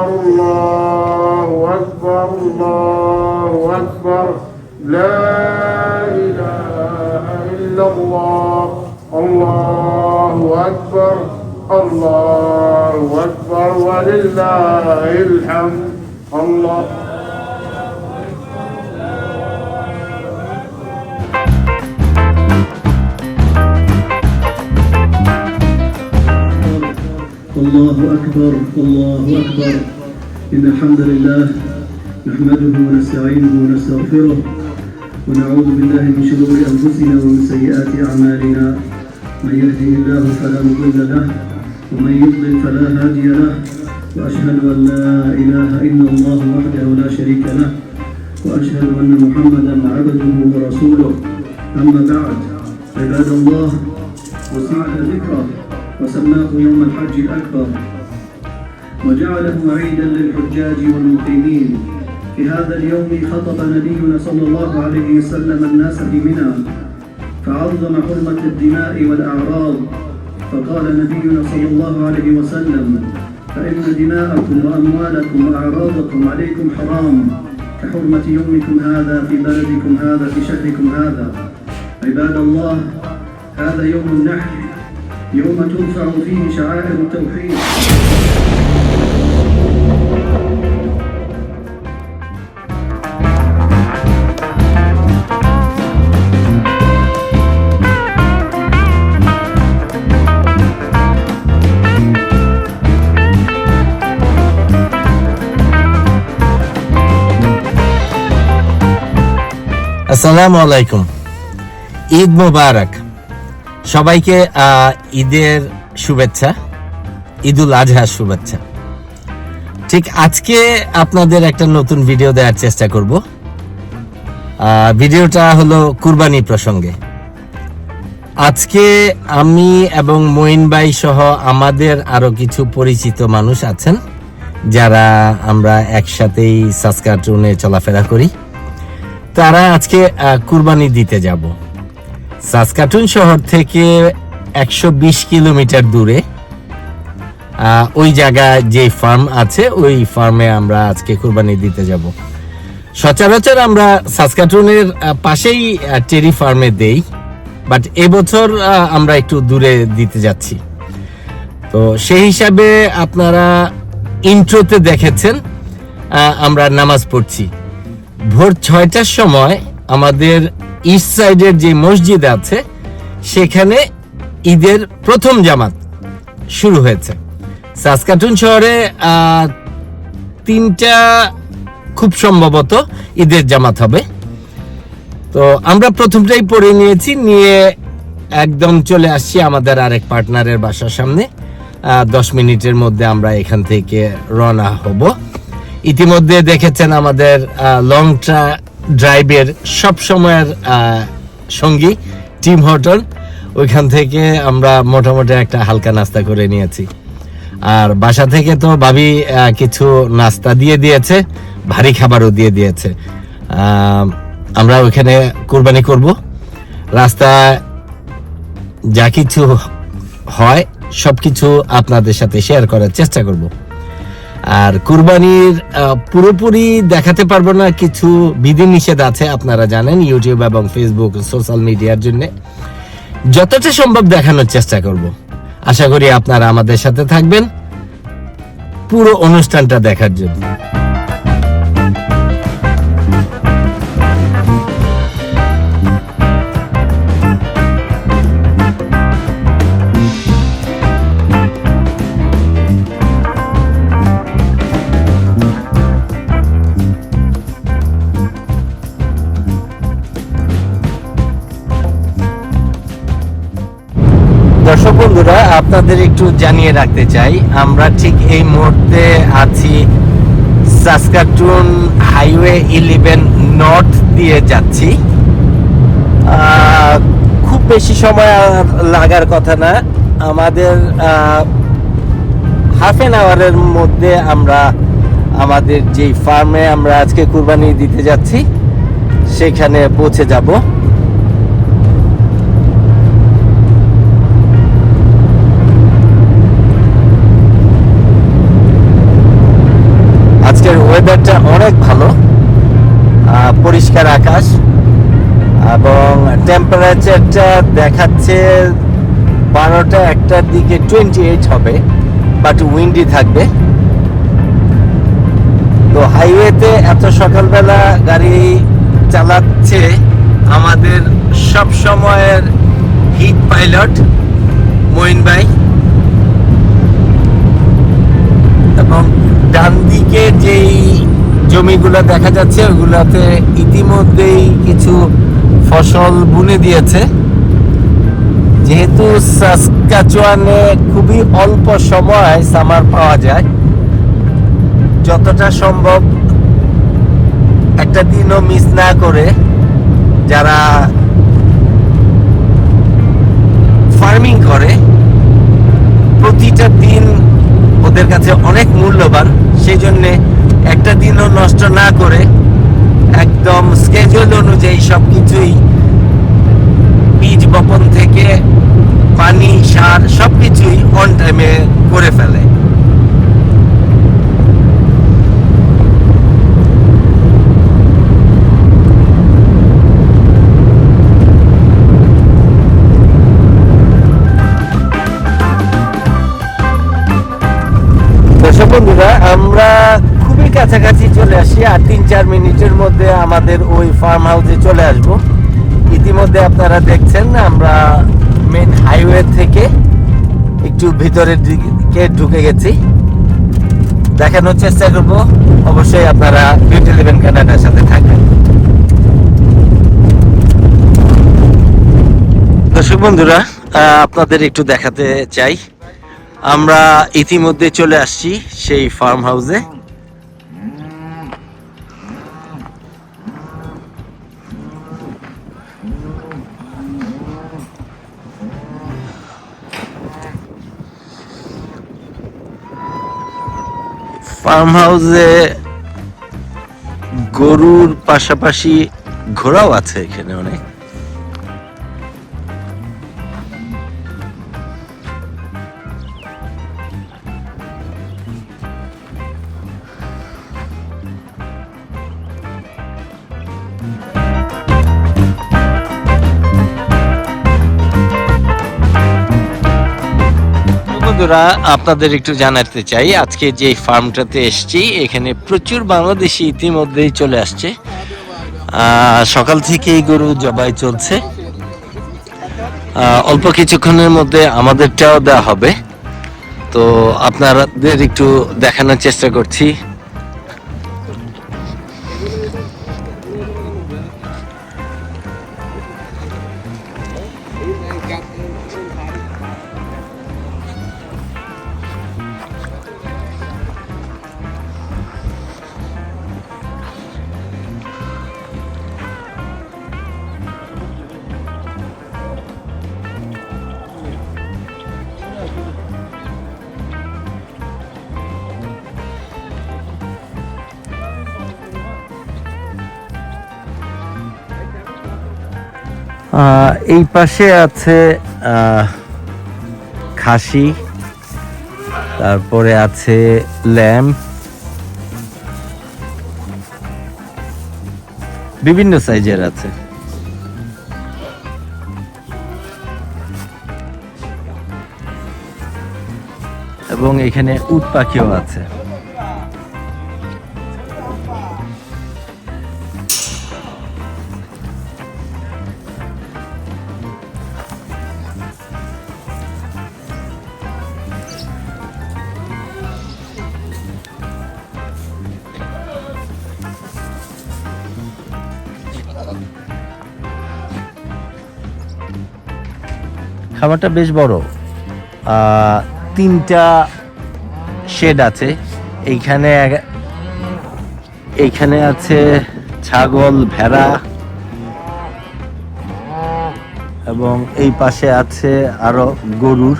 الله أكبر الله أكبر لا إله إلا الله الله أكبر الله أكبر ولله الحمد الله الله أكبر الله أكبر إن الحمد لله نحمده ونستعينه ونستغفره ونعوذ بالله من شرور أنفسنا ومن سيئات أعمالنا من يهده الله فلا مضل له ومن يضلل فلا هادي له وأشهد أن لا إله إلا الله وحده لا شريك له وأشهد أن محمدا عبده ورسوله أما بعد عباد الله وسعد ذكره وسماه يوم الحج الأكبر وجعله عيدا للحجاج والمقيمين. في هذا اليوم خطب نبينا صلى الله عليه وسلم الناس في منى فعظم حرمة الدماء والأعراض فقال نبينا صلى الله عليه وسلم فإن دماءكم وأموالكم وأعراضكم عليكم حرام كحرمة يومكم هذا في بلدكم هذا في شهركم هذا. عباد الله هذا يوم النحر يوم ترفع فيه شعائر التوحيد. আসসালামু আলাইকুম, ঈদ মোবারক। সবাইকে ঈদের শুভেচ্ছা, ঈদুল আজহার শুভেচ্ছা। ঠিক আজকে আপনাদের একটা নতুন ভিডিও দেওয়ার চেষ্টা করব। ভিডিওটা হলো কুরবানি প্রসঙ্গে। আজকে আমি এবং মঈন ভাই সহ আমাদের আরো কিছু পরিচিত মানুষ আছেন যারা আমরা একসাথেই সাসকাটুনে চলাফেরা করি। তারা আজকে কুরবানি দিতে যাব। সাসকাটুন শহর থেকে 120 কিলোমিটার দূরে ওই জায়গায় যে ফার্ম আছে ওই ফার্মে আমরা আজকে কুরবানি দিতে যাব। সচরাচর আমরা সাসকাটুনের পাশেই টেরি ফার্মে দেই, বাট এবছর আমরা একটু দূরে দিতে যাচ্ছি। তো সেই হিসাবে আপনারা ইন্ট্রোতে দেখেছেন আমরা নামাজ পড়ছি। ভোর 6টার সময় আমাদের ইস্ট সাইডের যে মসজিদ আছে সেখানে ঈদের প্রথম জামাত শুরু হয়েছে। সাসকাটুন শহরে 3টা খুব সম্ভবত ঈদের জামাত হবে। তো আমরা প্রথমটাই পড়ে নিয়েছি, নিয়ে একদম চলে আসছি আমাদের আরেক পার্টনারের বাসার সামনে। 10 মিনিটের মধ্যে আমরা এখান থেকে রওনা হব। ইতিমধ্যে দেখেছেন আমাদের লং ড্রাইভের সব সময়ের সঙ্গী টিম হটন, ওইখান থেকে আমরা মোটামুটি একটা হালকা নাস্তা করে নিয়েছি। আর বাসা থেকে তো ভাবি কিছু নাস্তা দিয়ে দিয়েছে, ভারী খাবারও দিয়ে দিয়েছে। আমরা ওইখানে কুরবানি করব। রাস্তায় যা কিছু হয় সবকিছু আপনাদের সাথে শেয়ার করার চেষ্টা করব। আর কুরবানির পুরোপুরি দেখাতে পারবো না, কিছু বিধিনিষেধ আছে আপনারা জানেন ইউটিউব এবং ফেসবুক সোশ্যাল মিডিয়ার জন্য। যতটা সম্ভব দেখানোর চেষ্টা করব। আশা করি আপনারা আমাদের সাথে থাকবেন পুরো অনুষ্ঠানটা দেখার জন্য। দর্শক বন্ধুরা, আপনাদের একটু জানিয়ে রাখতে চাই আমরা ঠিক এই মুহূর্তে আছি সাসকাটুন হাইওয়ে 11 নর্থ দিয়ে যাচ্ছি। খুব বেশি সময় লাগার কথা না, আমাদের হাফ এন আওয়ারের মধ্যে আমরা আমাদের যেই ফার্মে আমরা আজকে কুরবানি দিতে যাচ্ছি সেখানে পৌঁছে যাব। ওয়েদারটা অনেক ভালো, পরিষ্কার আকাশ এবং টেম্পারেচারটা দেখাচ্ছে 12টা-1টার দিকে 28 হবে, বাট উইন্ডি থাকবে। তো হাইওয়েতে এত সকালবেলা গাড়ি চালাচ্ছে আমাদের সব সময়ের হিট পাইলট মঈন ভাই, এবং ডান দিকে যেই জমিগুলো দেখা যাচ্ছে ওগুলোতে ইতিমধ্যেই কিছু ফসল বুনে দিয়েছে। যেহেতু সাসকাচুয়ানে খুবই অল্প সময় সামার পাওয়া যায়, যতটা সম্ভব একটা দিনও মিস না করে যারা ফার্মিং করে প্রতিটা দিন ওদের কাছে অনেক মূল্যবান, সেই জন্যে একটা দিনও নষ্ট না করে একদম স্কেজুল অনুযায়ী সবকিছুই বীজ বপন থেকে পানি, সার সবকিছুই অন টাইমে করে ফেলে। দর্শক বন্ধুরা, আমরা খুবই কাছাকাছি চলে আসি, আর 3-4 মিনিটের মধ্যে আমাদের ওই ফার্ম হাউসে চলে আসব। ইতিমধ্যে আপনারা দেখছেন আমরা মেন হাইওয়ে থেকে একটু ভিতরের দিকে ঢুকে গেছি। দেখানোর চেষ্টা করব, অবশ্যই আপনারা বিউটি লিভিং কানাডার সাথে থাকবেন। দর্শক বন্ধুরা, আপনাদের একটু দেখাতে চাই, আমরা ইতিমধ্যে চলে আসছি সেই ফার্ম হাউসে। ফার্ম হাউসে গরুর পাশাপাশি ঘোড়াও আছে এখানে অনেক। বন্ধুরা, আপনাদের একটু জানাতে চাই, আজকে যে ফার্মটাতে এসেছি এখানে প্রচুর বাংলাদেশি ইতিমধ্যেই চলে আসছে। সকাল থেকেই গরু জবাই চলছে, অল্প কিছুক্ষণের মধ্যে আমাদেরটাও দেওয়া হবে। তো আপনাদের একটু দেখানোর চেষ্টা করছি। এই পাশে আছে খাসি, তারপরে আছে ল্যাম্প, বিভিন্ন সাইজের আছে। এবং এখানে উট পাখিও আছে। খামারটা বেশ বড়, 3টা শেড আছে। এইখানে আছে ছাগল, ভেড়া, এবং এই পাশে আছে আরো গরুর।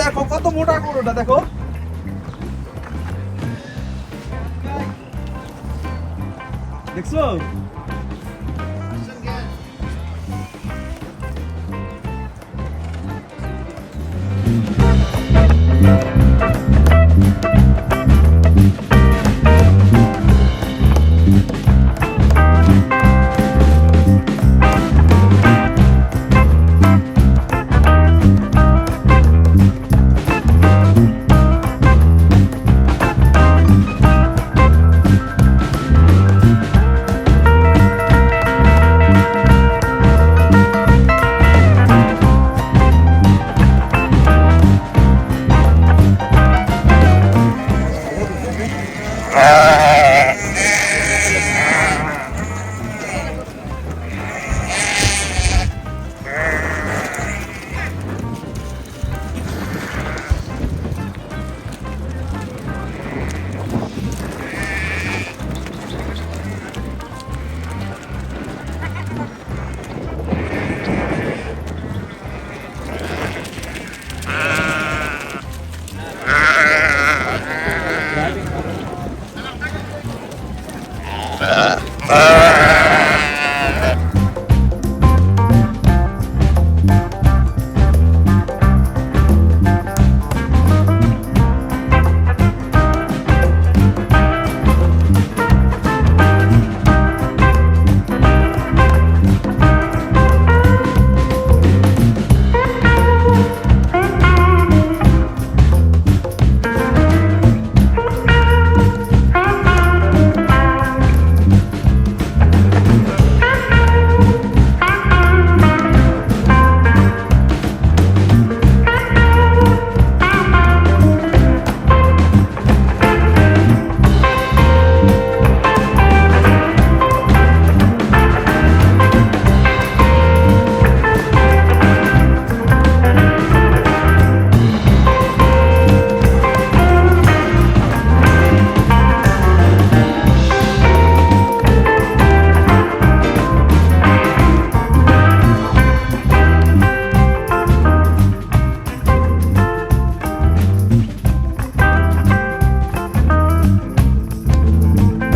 দেখো কত মোটা গরুটা, দেখো দেখছো?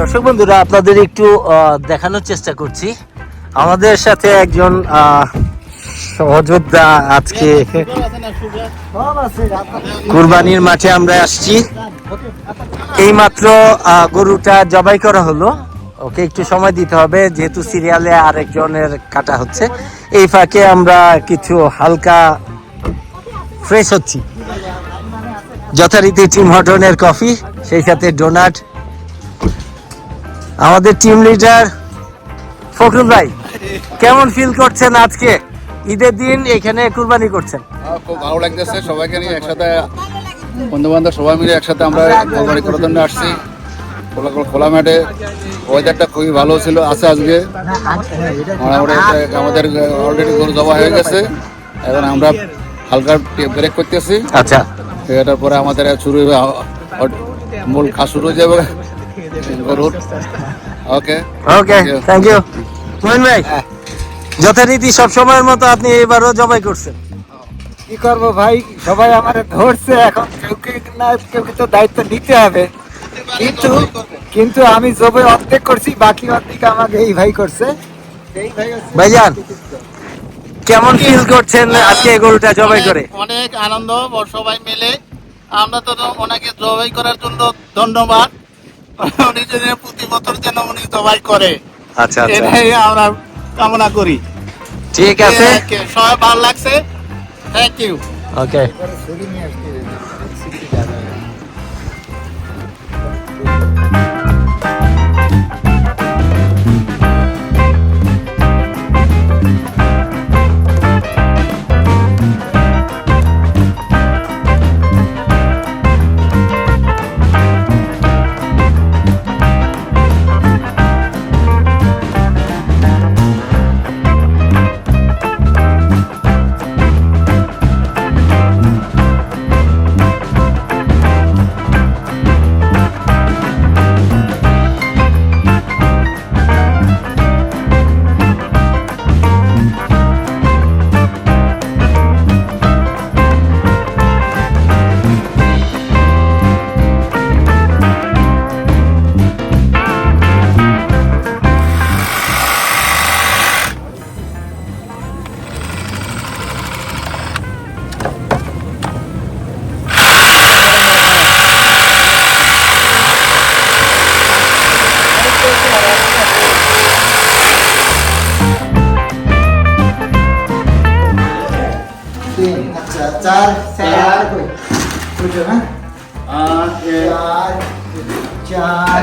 দর্শক বন্ধুরা, আপনাদের একটু দেখানোর চেষ্টা করছি। আমাদের সাথে একজন সহযোদ্ধা আজকে কুরবানির মাঠে আমরা আসছি। এইমাত্র গরুটা জবাই করা হলো, ওকে একটু সময় দিতে হবে যেহেতু সিরিয়ালে আরেকজনের কাটা হচ্ছে। এই ফাঁকে আমরা কিছু হালকা ফ্রেশ হচ্ছি, যথারীতি টিম হটনের কফি, সেই সাথে ডোনাট। আমাদের টিম লিডার ফখরুল ভাই, কেমন ফিল করছেন আজকে ঈদের দিন এখানে কুরবানি করছেন? খুব ভালো লাগতেছে, সবাইকে নিয়ে একসাথে, বন্ধু বান্ধব সবাই মিলে একসাথে আমরা কোরবানি করার জন্য আসছি। খোলা মাঠে ওয়েদারটা খুবই ভালো ছিল, আছে আজকে আমাদের অলরেডি গরু জবা হয়ে গেছে। এখন আমরা হালকা ব্রেক করতেছি। আচ্ছা, এটার পরে আমাদের শুরু হবে, মূল খাস শুরু হয়ে যাবে গরুর। ওকে ওকে, থ্যাংক ইউ। মোহিন ভাই, যথারীতি সব সময়ের মতো আপনি এবারও জবাই করছেন। কি করবো ভাই, সবাই আমার ধরছে, এখন কেউ তো দায়িত্ব নিতে হবে। কিন্তু আমি জবে অর্ধেক করছি, বাকি অর্ধেক আমাকে এই ভাই করছে। ভাইজান, কেমন ফিল করছেন আজকে গরুটা জবাই করে? অনেক আনন্দ সবাই মিলে। আমরা তো ওনাকে জবাই করার জন্য ধন্যবাদ। উনি যেন প্রতি বছর যেন উনি জবাই করে, আচ্ছা আচ্ছা, এটাই আমরা কামনা করি। ঠিক আছে, সবাই ভালো লাগছে, থ্যাংক ইউ। ওকে। চার চার চার